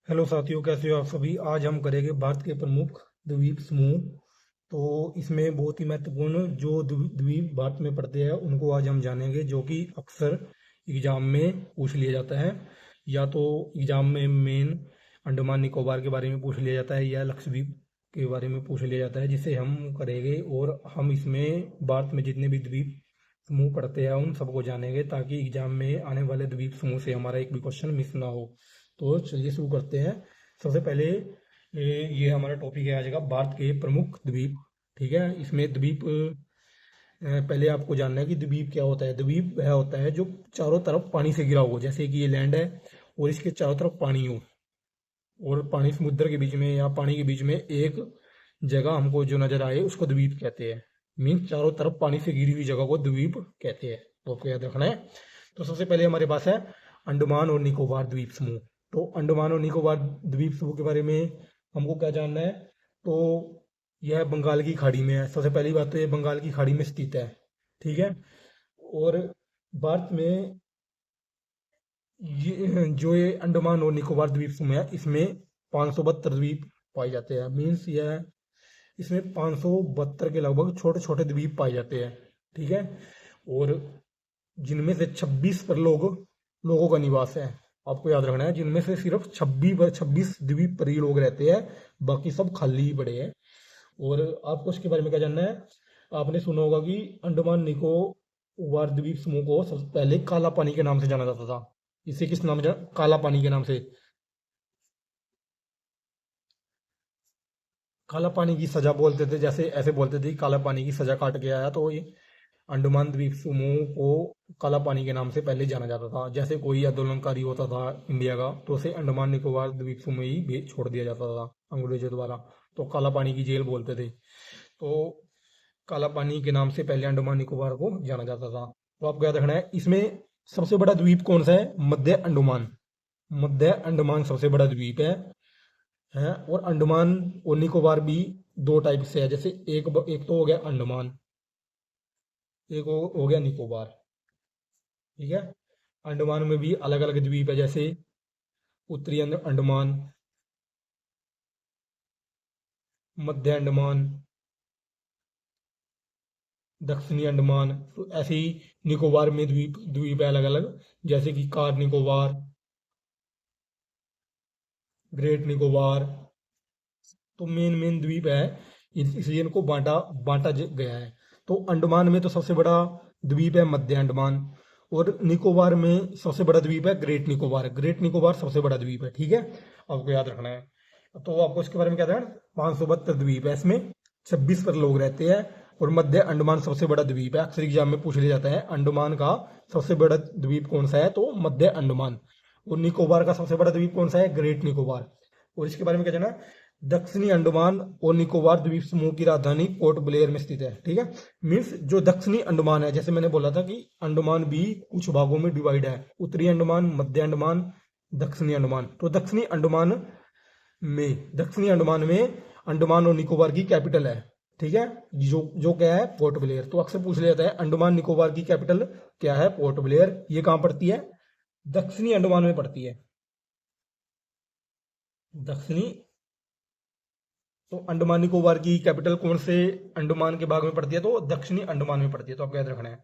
Hello साथियों, कैसे हो आप सभी। आज हम करेंगे भारत के प्रमुख द्वीप समूह। तो इसमें बहुत ही महत्वपूर्ण जो द्वीप भारत में पड़ते हैं उनको आज हम जानेंगे, जो कि अक्सर एग्जाम में पूछ लिया जाता है। या तो एग्जाम में मेन अंडमान निकोबार के बारे में पूछ लिया जाता है या लक्षद्वीप के बारे में पूछ लिया जाता है, जिसे हम करेंगे। और हम इसमें भारत में जितने भी द्वीप समूह पढ़ते हैं उन सबको जानेंगे, ताकि एग्जाम में आने वाले द्वीप समूह से हमारा एक भी क्वेश्चन मिस ना हो। तो चलिए शुरू करते हैं। सबसे पहले ये हमारा टॉपिक है आज का, भारत के प्रमुख द्वीप। ठीक है, इसमें द्वीप पहले आपको जानना है कि द्वीप क्या होता है। द्वीप वह होता है जो चारों तरफ पानी से घिरा हो, जैसे कि ये लैंड है और इसके चारों तरफ पानी हो, और पानी समुद्र के बीच में या पानी के बीच में एक जगह हमको जो नजर आए उसको द्वीप कहते हैं। मीन्स चारों तरफ पानी से घिरी हुई जगह को द्वीप कहते हैं। तो आपको याद रखना है। तो सबसे पहले हमारे पास है अंडमान और निकोबार द्वीप समूह। तो अंडमान और निकोबार द्वीप समूह के बारे में हमको क्या जानना है। तो यह बंगाल की खाड़ी में है। सबसे पहली बात तो ये बंगाल की खाड़ी में स्थित है। ठीक है। और भारत में ये अंडमान और निकोबार द्वीप समूह है, इसमें 572 द्वीप पाए जाते हैं। मीन्स यह इसमें 572 के लगभग छोटे छोटे द्वीप पाए जाते हैं। ठीक है। और जिनमें से 26 पर लोगों का निवास है। आपको याद रखना है, जिनमें से सिर्फ 26 द्वीप पर ही लोग रहते हैं, बाकी सब खाली ही पड़े हैं। और आपको इसके बारे में क्या जानना है। आपने सुना होगा कि अंडमान निकोबार द्वीप समूह को सबसे पहले काला पानी के नाम से जाना जाता था। इसे किस नाम से काला पानी के नाम से। काला पानी की सजा बोलते थे, जैसे ऐसे बोलते थे कि काला पानी की सजा काट के आया। तो ये अंडमान द्वीप समूह को काला पानी के नाम से पहले जाना जाता था। जैसे कोई आंदोलनकारी होता था इंडिया का, तो उसे अंडमान निकोबार द्वीप समूह ही छोड़ दिया जाता था अंग्रेजों द्वारा। तो काला पानी की जेल बोलते थे। तो काला पानी के नाम से पहले अंडमान निकोबार को जाना जाता था। तो आपको याद रखना है, इसमें सबसे बड़ा द्वीप कौन सा है। मध्य अंडमान। मध्य अंडमान सबसे बड़ा द्वीप है। और अंडमान और निकोबार भी दो टाइप से है। जैसे एक तो हो गया अंडमान, एक हो गया निकोबार। ठीक है। अंडमान में भी अलग अलग द्वीप है, जैसे उत्तरी अंडमान, मध्य अंडमान, दक्षिणी अंडमान। तो ऐसे ही निकोबार में द्वीप द्वीप है अलग अलग, जैसे कि कार निकोबार, ग्रेट निकोबार। तो मेन मेन द्वीप है, इसलिए इनको बांटा बांटा गया है। तो अंडमान में तो सबसे बड़ा द्वीप है मध्य अंडमान, और निकोबार में सबसे बड़ा द्वीप है ग्रेट निकोबार। ग्रेट निकोबार सबसे बड़ा द्वीप है। ठीक है, आपको याद रखना है। तो आपको इसके बारे में क्या था। 572 द्वीप है, इसमें 26 पर लोग रहते हैं। और मध्य अंडमान सबसे बड़ा द्वीप है। अक्सर एग्जाम में पूछ लिया जाता है अंडमान का सबसे बड़ा द्वीप कौन सा है, तो मध्य अंडमान। और निकोबार का सबसे बड़ा द्वीप कौन सा है, ग्रेट निकोबार। और इसके बारे में क्या जाना। दक्षिणी अंडमान और निकोबार द्वीप समूह की राजधानी पोर्ट ब्लेयर में स्थित है। ठीक है। मीन्स जो दक्षिणी अंडमान है, जैसे मैंने बोला था कि अंडमान भी कुछ भागों में डिवाइड है, उत्तरी अंडमान, मध्य अंडमान, दक्षिणी अंडमान। तो दक्षिणी अंडमान में अंडमान और निकोबार की कैपिटल है। ठीक है। जो जो क्या है, पोर्ट ब्लेयर। तो अक्सर पूछ लिया जाता है अंडमान निकोबार की कैपिटल क्या है, पोर्ट ब्लेयर। ये कहां पड़ती है, दक्षिणी अंडमान में पड़ती है। दक्षिणी। तो अंडमान निकोबार की कैपिटल कौन से अंडमान के भाग में पड़ती है, तो दक्षिणी अंडमान में पड़ती है। तो आपको याद रखना है।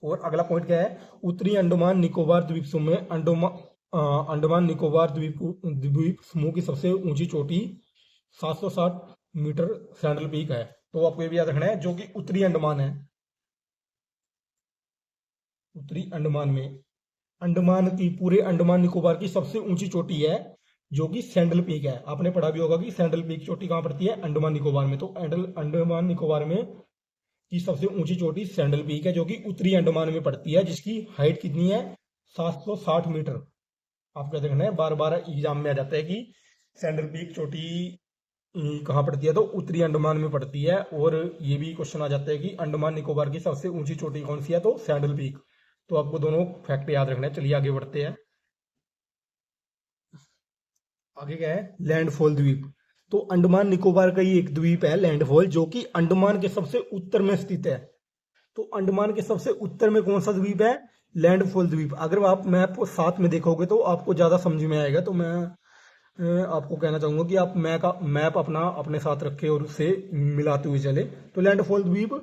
और अगला पॉइंट क्या है, उत्तरी अंडमान निकोबार द्वीप समूह में अंडमान निकोबार द्वीप समूह की सबसे ऊंची चोटी 760 मीटर सैंडल पीक है। तो आपको ये भी याद रखना है, जो कि उत्तरी अंडमान है। उत्तरी अंडमान में अंडमान की पूरे अंडमान निकोबार की सबसे ऊंची चोटी है, जो कि सैंडल पीक है। आपने पढ़ा भी होगा कि सैंडल पीक चोटी कहाँ पड़ती है, अंडमान निकोबार में। तो अंडमान निकोबार में की सबसे ऊंची चोटी सैंडल पीक है, जो कि उत्तरी अंडमान में पड़ती है, जिसकी हाइट कितनी है, 760 मीटर। आपको याद रखना है, बार बार एग्जाम में आ जाता है कि सैंडल पीक चोटी कहाँ पड़ती है, तो उत्तरी अंडमान में पड़ती है। और ये भी क्वेश्चन आ जाता है कि अंडमान निकोबार की सबसे ऊंची चोटी कौन सी है, तो सैंडल पीक। तो आपको दोनों फैक्ट याद रखना है। चलिए आगे बढ़ते हैं। आगे क्या है, लैंडफॉल द्वीप। तो अंडमान निकोबार का ही एक द्वीप है लैंडफॉल, जो कि अंडमान के सबसे उत्तर में स्थित है। तो अंडमान के सबसे उत्तर में कौन सा द्वीप है, लैंडफॉल द्वीप। अगर आप मैप साथ में देखोगे तो आपको ज्यादा समझ में आएगा। तो मैं आपको कहना चाहूंगा कि आप मैप अपना अपने साथ रखें और उससे मिलाते हुए चले। तो लैंडफॉल द्वीप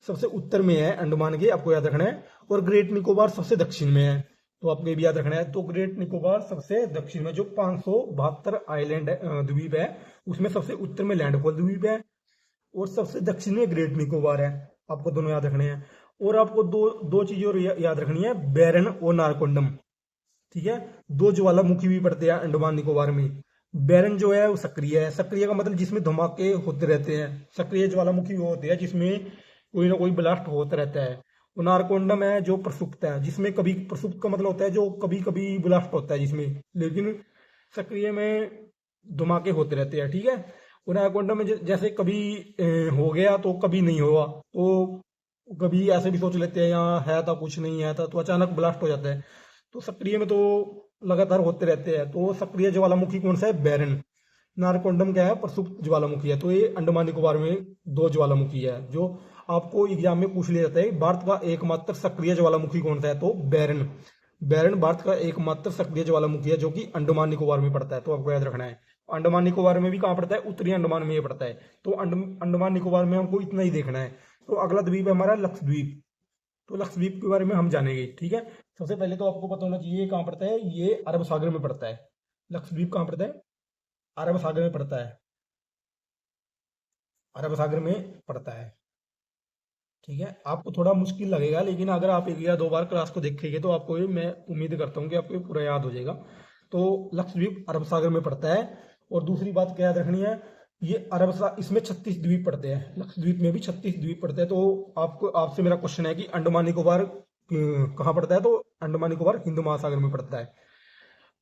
सबसे उत्तर में है अंडमान के, आपको याद रखना है। और ग्रेट निकोबार सबसे दक्षिण में है, तो आपको ये भी याद रखना है। तो ग्रेट निकोबार सबसे दक्षिण में, जो 572 आइलैंड द्वीप है, उसमें सबसे उत्तर में लैंडफॉल द्वीप है और सबसे दक्षिण में ग्रेट निकोबार है। आपको दोनों याद रखने हैं। और आपको दो दो चीजें और याद रखनी है, बैरन और नारकोंडम। ठीक है, दो ज्वालामुखी भी पड़ते हैं अंडमान निकोबार में। बैरन जो है वो सक्रिय है, सक्रिय का मतलब जिसमें धमाके होते रहते हैं। सक्रिय ज्वालामुखी वो होते हैं जिसमें कोई ना कोई ब्लास्ट होता रहता है। और नारकोंडम है जो प्रसुप्त है, जिसमें कभी, प्रसुप्त का मतलब होता है जो कभी कभी ब्लास्ट होता है जिसमें, लेकिन सक्रिय में धमाके होते रहते हैं। ठीक है, और नारकोंडम में जैसे कभी हो गया तो कभी नहीं हुआ, तो कभी ऐसे भी सोच लेते हैं यहाँ है था कुछ नहीं है था, तो अचानक ब्लास्ट हो जाता है। तो सक्रिय में तो लगातार होते रहते हैं। तो सक्रिय ज्वालामुखी कौन सा है? बैरन। नारकोंडम क्या है? प्रसुप्त ज्वालामुखी है। तो ये अंडमान निकोबार में दो ज्वालामुखी है जो आपको एग्जाम में पूछ लिया जाता है। भारत का एकमात्र सक्रिय ज्वालामुखी कौन सा है? तो बैरन। बैरन भारत का एकमात्र सक्रिय ज्वालामुखी है जो कि अंडमान निकोबार में पड़ता है, तो आपको याद रखना है। अंडमान निकोबार में भी कहाँ पड़ता है? उत्तरी अंडमान में ये पड़ता है। तो अंडमान निकोबार में हमको इतना ही देखना है। तो अगला द्वीप है हमारा लक्षद्वीप। तो लक्षद्वीप के बारे में हम जानेंगे। ठीक है, सबसे पहले तो आपको पता होना चाहिए ये कहाँ पड़ता है। ये अरब सागर में पड़ता है। लक्षद्वीप कहाँ पड़ता है? अरब सागर में पड़ता है। अरब सागर में पड़ता है। ठीक है, आपको थोड़ा मुश्किल लगेगा, लेकिन अगर आप एक या दो बार क्लास को देखेंगे तो आपको ये, मैं उम्मीद करता हूँ कि आपको ये पूरा याद हो जाएगा। तो लक्षद्वीप अरब सागर में पड़ता है। और दूसरी बात क्या याद रखनी है, ये इसमें 36 द्वीप पड़ते हैं। लक्षद्वीप में भी 36 द्वीप पड़ते हैं। तो आपको, आपसे मेरा क्वेश्चन है कि अंडमान निकोबार कहाँ पड़ता है? तो अंडमान निकोबार हिंद महासागर में पड़ता है।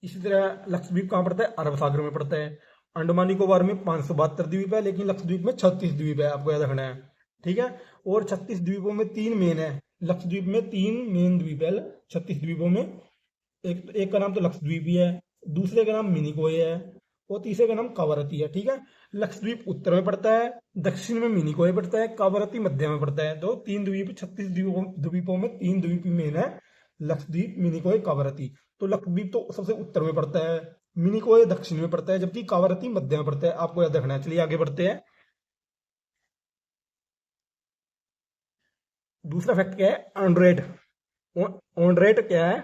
इसी तरह लक्षद्वीप कहाँ पड़ता है? अरब सागर में पड़ता है। अंडमान निकोबार में 572 द्वीप है, लेकिन लक्षद्वीप में 36 द्वीप है, आपको याद रखना है। ठीक है, और 36 द्वीपों में 3 मेन है। लक्षद्वीप में 3 मेन द्वीप है 36 द्वीपों में। एक का नाम तो लक्षद्वीप ही है, दूसरे का नाम मिनिकोय है और तीसरे का नाम कावारती है। ठीक है, लक्षद्वीप उत्तर में पड़ता है, दक्षिण में मिनिकोय पड़ता है, कावारती मध्य में पड़ता है। तो 3 द्वीप, 36 द्वीपों में 3 द्वीप मेन है, लक्षद्वीप, मिनिकोय, कावारती। तो लक्षद्वीप तो सबसे उत्तर में पड़ता है, मिनिकोय दक्षिण में पड़ता है, जबकि कावारती मध्य में पड़ता है। आपको याद रखना है। चलिए आगे बढ़ते हैं। दूसरा फैक्ट क्या है? ऑनरेट। ऑनरेट क्या है?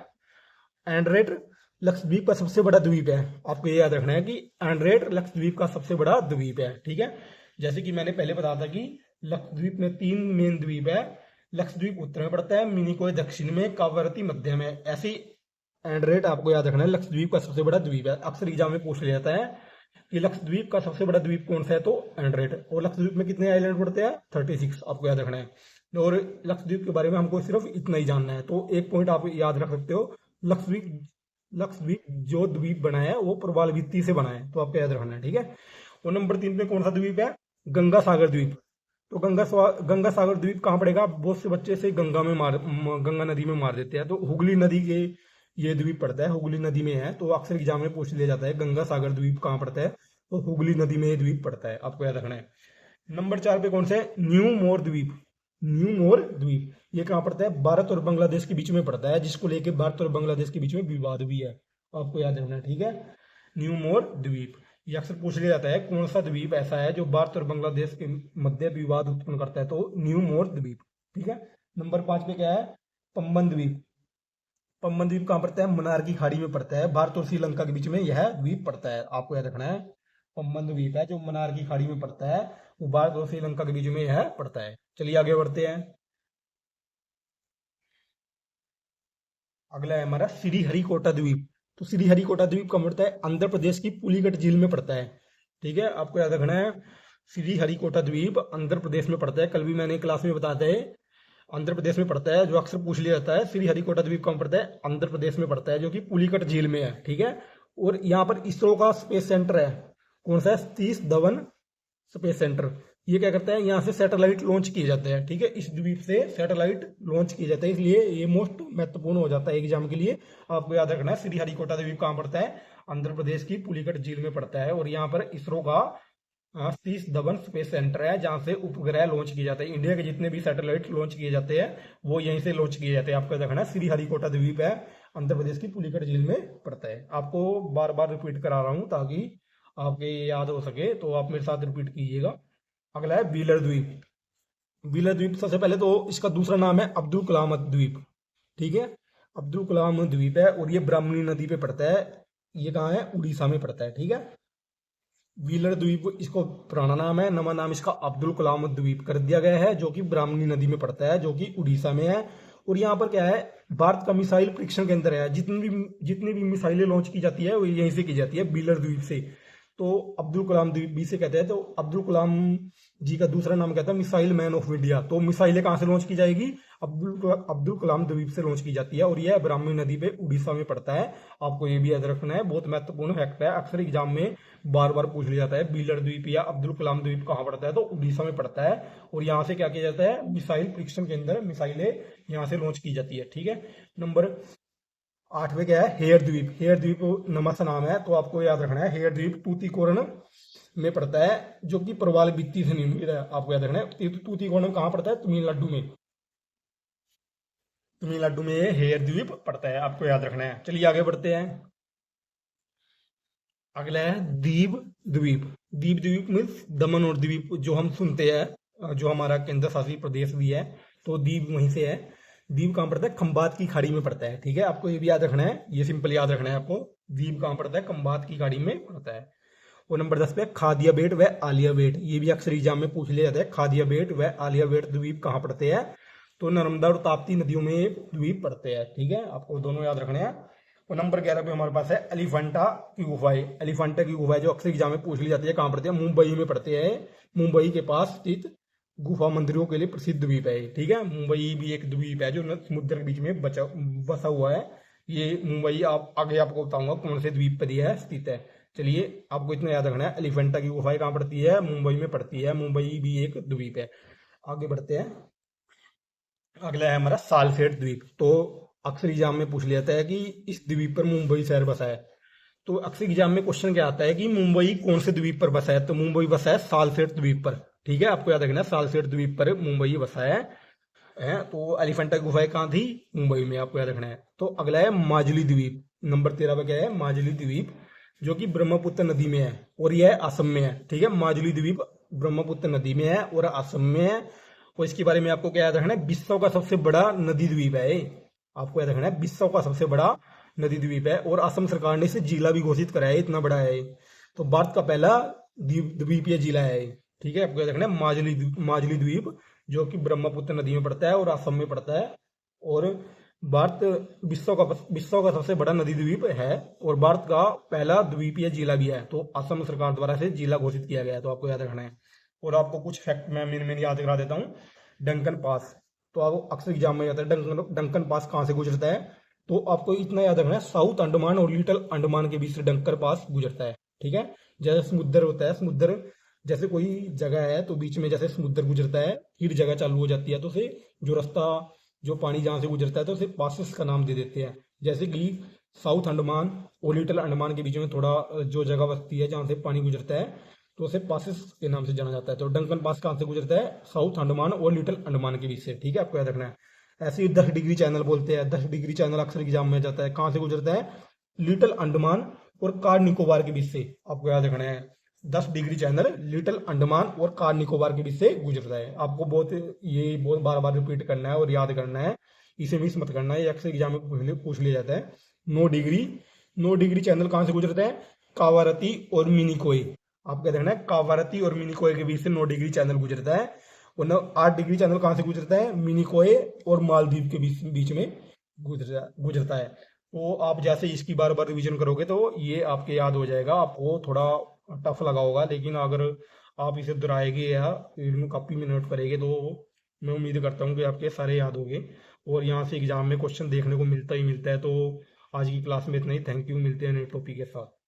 एंड्रेट लक्षद्वीप का सबसे बड़ा द्वीप है। आपको ये याद रखना है कि एंड्रेट लक्षद्वीप का सबसे बड़ा द्वीप है। ठीक है, जैसे कि मैंने पहले बताया था कि लक्षद्वीप में 3 मेन द्वीप है। लक्षद्वीप उत्तर में पड़ता है, मिनिकोय दक्षिण में, कावारती मध्य में। ऐसे ही एंड्रेट आपको याद रखना है लक्षद्वीप का सबसे बड़ा द्वीप है। अक्सर एग्जाम में पूछ लिया जाता है कि लक्षद्वीप का सबसे बड़ा द्वीप कौन सा है? तो एंड्रेट। और लक्षद्वीप में कितने आइलैंड पड़ते हैं? 36, आपको याद रखना है। और लक्षद्वीप के बारे में हमको सिर्फ इतना ही जानना है। तो एक पॉइंट आप याद रख सकते हो, लक्षद्वीप, लक्षद्वीप जो द्वीप बना है वो प्रवाल भित्ति से बना है, तो आपको याद रखना है। ठीक है, और नंबर 3 पे कौन सा द्वीप है? गंगा सागर द्वीप। तो गंगा सागर द्वीप कहाँ पड़ेगा? बहुत से बच्चे से गंगा नदी में मार देते हैं। तो हुगली नदी के ये द्वीप पड़ता है, हुगली नदी में है। तो अक्सर एग्जाम में पूछ लिया जाता है गंगा सागर द्वीप कहाँ पड़ता है? तो हुगली नदी में ये द्वीप पड़ता है, आपको याद रखना है। नंबर 4 पे कौन सा है? न्यू मोर द्वीप। न्यू मोर द्वीप ये कहाँ पड़ता है? भारत और बांग्लादेश के बीच में पड़ता है, जिसको लेके भारत और बांग्लादेश के बीच में विवाद भी है, आपको याद रखना है। ठीक है, न्यू मोर द्वीप ये अक्सर पूछ लिया जाता है, कौन सा द्वीप ऐसा है जो भारत और बांग्लादेश के मध्य विवाद उत्पन्न करता है? तो न्यू मोर द्वीप। ठीक है, नंबर 5 पे क्या है? पंबन द्वीप। पंबन द्वीप कहाँ पड़ता है? मन्नार की खाड़ी में पड़ता है, भारत और श्रीलंका के बीच में यह द्वीप पड़ता है, आपको याद रखना है। पंबन द्वीप है जो मन्नार की खाड़ी में पड़ता है, वो भारत और श्रीलंका के बीच में यह पड़ता है। चलिए आगे बढ़ते हैं। अगला है हमारा श्रीहरिकोटा द्वीप। तो श्रीहरिकोटा द्वीप कहाँ पड़ता है? आंध्र प्रदेश की पुलिकट झील में पड़ता है। ठीक है, आपको याद रखना है, श्रीहरिकोटा द्वीप आंध्र प्रदेश में पड़ता है। कल भी मैंने क्लास में बताया था, आंध्र प्रदेश में पड़ता है, जो अक्सर पूछ लिया जाता है। श्रीहरिकोटा द्वीप कहाँ पड़ता है? आंध्र प्रदेश में पड़ता है, जो कि पुलिकट झील में है। ठीक है, और यहाँ पर इसरो का स्पेस सेंटर है, कौन सा है? Satish Dhawan space centre. ये क्या करता है? यहाँ से सैटेलाइट लॉन्च किए जाते हैं। ठीक है, इस द्वीप से सैटेलाइट लॉन्च किए जाते हैं, इसलिए ये मोस्ट महत्वपूर्ण हो जाता है एग्जाम के लिए। आपको याद रखना है श्रीहरिकोटा द्वीप कहाँ पड़ता है? आंध्र प्रदेश की पुलिकट झील में पड़ता है। और यहाँ पर इसरो का सतीश धवन स्पेस सेंटर है, जहाँ से उपग्रह लॉन्च किए जाते हैं। इंडिया के जितने भी सैटेलाइट लॉन्च किए जाते हैं वो यहीं से लॉन्च किए जाते हैं। आपको याद रखना है श्रीहरिकोटा द्वीप है आंध्र प्रदेश की पुलिकट झील में पड़ता है। आपको बार बार रिपीट करा रहा हूँ ताकि आपके ये याद हो सके, तो आप मेरे साथ रिपीट कीजिएगा। अगला है व्हीलर द्वीप। व्हीलर द्वीप सबसे पहले तो इसका दूसरा नाम है अब्दुल कलाम द्वीप, ठीक है। अब्दुल कलाम द्वीप है और ये ब्राह्मणी नदी पे पड़ता है। ये कहाँ है? उड़ीसा में पड़ता है, ठीक है। व्हीलर द्वीप इसको पुराना नाम है, नवा नाम इसका अब्दुल कलाम द्वीप कर दिया गया है, जो कि ब्राह्मणी नदी में पड़ता है, जो कि उड़ीसा में है। और यहाँ पर क्या है, भारत का मिसाइल परीक्षण केंद्र है। जितनी भी मिसाइलें लॉन्च की जाती है वो यहीं से की जाती है, व्हीलर द्वीप से। तो अब्दुल कलाम द्वीप भी से कहते हैं। तो अब्दुल कलाम जी का दूसरा नाम कहता है मिसाइल मैन ऑफ इंडिया। तो मिसाइलें कहाँ से लॉन्च की जाएगी? अब्दुल कलाम द्वीप से लॉन्च की जाती है, और यह ब्राह्मणी नदी पे उड़ीसा में पड़ता है। आपको ये भी याद रखना है, बहुत महत्वपूर्ण फैक्ट है, अक्सर एग्जाम में बार बार पूछ लिया जाता है। व्हीलर द्वीप या अब्दुल कलाम द्वीप कहाँ पड़ता है? तो उड़ीसा में पड़ता है। और यहाँ से क्या किया जाता है? मिसाइल परीक्षण के अंदर मिसाइलें यहाँ से लॉन्च की जाती है, ठीक है। नंबर 8 पे क्या है? हेयर द्वीप। हेयर द्वीप नमक सा नाम है, तो आपको याद रखना है। हेयर द्वीप तूतीकोरन में पड़ता है, जो कि प्रवाल भित्ति से निर्मित है। आपको याद रखना है। तूतीकोरन कहाँ पड़ता है? तमिलनाडु में। तमिलनाडु में हेयर द्वीप पड़ता है, आपको याद रखना है। चलिए आगे बढ़ते हैं। अगला है दीव द्वीप। दीव द्वीप मीन्स दमन और द्वीप, जो हम सुनते हैं, जो हमारा केंद्र शासित प्रदेश भी है, तो दीव वहीं से है। दीव कहाँ पड़ता है? खंबात की खाड़ी में पड़ता है, ठीक है। आपको ये भी याद रखना है, ये सिंपल याद रखना है आपको। दीव कहाँ पड़ता है? खंबात की खाड़ी में पड़ता है। और नंबर 10 पे खादिया बेट व आलिया बेट। ये भी अक्सर एग्जाम में पूछ लिया जाता है। खादिया बेट व आलिया बेट द्वीप कहाँ पड़ते हैं? तो नर्मदा और ताप्ती नदियों में द्वीप पड़ते हैं, ठीक है। आपको दोनों याद रखने हैं। और नंबर 11 पे हमारे पास है एलिफेंटा की गुफाएं। एलिफेंटा की गुफाएं जो अक्सर एग्जाम में पूछ ली जाती है, कहाँ पड़ती है? मुंबई में पड़ते हैं। मुंबई के पास स्थित गुफा मंदिरों के लिए प्रसिद्ध द्वीप है, ठीक है। मुंबई भी एक द्वीप है जो समुद्र के बीच में बसा हुआ है। ये मुंबई आप आगे आपको बताऊंगा कौन से द्वीप पर यह स्थित है। चलिए, आपको इतना याद रखना है, एलिफेंटा की गुफाएं कहाँ पड़ती है? मुंबई में पड़ती है। मुंबई भी एक द्वीप है। आगे बढ़ते हैं। अगला है हमारा सालसेट द्वीप। तो अक्सर एग्जाम में पूछ लिया जाता है कि इस द्वीप पर मुंबई शहर बसा है। तो अक्सर एग्जाम में क्वेश्चन क्या आता है कि मुंबई कौन से द्वीप पर बसा है? तो मुंबई बसा है सालसेट द्वीप पर, ठीक है। आपको याद रखना है, सालसेट द्वीप पर मुंबई बसा है। तो एलिफेंटा की गुफाएं कहाँ थी? मुंबई में, आपको याद रखना है। तो अगला है माजुली द्वीप। नंबर 13 पर क्या है? माजुली द्वीप, जो कि ब्रह्मपुत्र नदी में है और यह असम में है, ठीक है। माजुली द्वीप ब्रह्मपुत्र नदी में है और असम में है। और इसके बारे में आपको क्या याद रखना है? विश्व का सबसे बड़ा नदी द्वीप है ये। आपको याद रखना है, विश्व का सबसे बड़ा नदी द्वीप है, और असम सरकार ने इसे जिला भी घोषित करा है, इतना बड़ा है ये। तो भारत का पहला द्वीपीय जिला है ये, ठीक है। आपको याद रखना है माजुली द्वीप, जो कि ब्रह्मपुत्र नदी में पड़ता है और असम में पड़ता है। और भारत विश्व का सबसे बड़ा नदी द्वीप है, और भारत का पहला द्वीपीय जिला भी है। तो असम सरकार द्वारा से जिला घोषित किया गया है, तो आपको याद रखना है। और आपको कुछ फैक्ट मैं याद करा देता हूँ। डंकन पास, तो आपको अक्सर एग्जाम में जाता है, डंकन पास कहाँ से गुजरता है? तो आपको इतना याद रखना है, साउथ अंडमान और लिटिल अंडमान के बीच से डंकन पास गुजरता है, ठीक है। जैसे समुद्र होता है, समुद्र जैसे कोई जगह है तो बीच में जैसे समुद्र गुजरता है, फिर जगह चालू हो जाती है, तो उसे जो रास्ता, जो पानी जहाँ से गुजरता है, तो उसे पासिस का नाम दे देते हैं। जैसे कि साउथ अंडमान और लिटिल अंडमान के बीच में थोड़ा जो जगह बसती है जहाँ से पानी गुजरता है, तो उसे पासिस के नाम से जाना जाता है। तो डंकन पास कहाँ से गुजरता है? साउथ अंडमान और लिटिल अंडमान के बीच से, ठीक है। आपको याद रखना है। ऐसे ही 10 डिग्री चैनल बोलते हैं। 10 डिग्री चैनल अक्सर एग्जाम में जाता है, कहाँ से गुजरता है? लिटिल अंडमान और कार निकोबार के बीच से। आपको याद रखना है, 10 डिग्री चैनल लिटिल अंडमान और कार निकोबार के बीच से गुजरता है। आपको बहुत बार बार रिपीट करना है और याद करना है, इसे मिस मत करना है, ये अक्सर एग्जाम में पूछ लिया जाता है। 9 डिग्री चैनल कहाँ से गुजरता है? कावारती और मिनिकोय। आपको याद रखना है, कावारती और मिनिकोय के बीच से 9 डिग्री चैनल गुजरता है। और 8 डिग्री चैनल कहाँ से गुजरता है? मिनिकोय और मालदीव के बीच में गुजरता है। तो आप जैसे इसकी बार बार रिवीजन करोगे तो ये आपके याद हो जाएगा। आपको थोड़ा टफ लगा होगा, लेकिन अगर आप इसे दोहराएंगे या कॉपी में नोट करेंगे तो मैं उम्मीद करता हूँ कि आपके सारे याद होंगे। और यहाँ से एग्जाम में क्वेश्चन देखने को मिलता ही मिलता है। तो आज की क्लास में इतना ही। थैंक यू, मिलते हैं नए टॉपिक के साथ।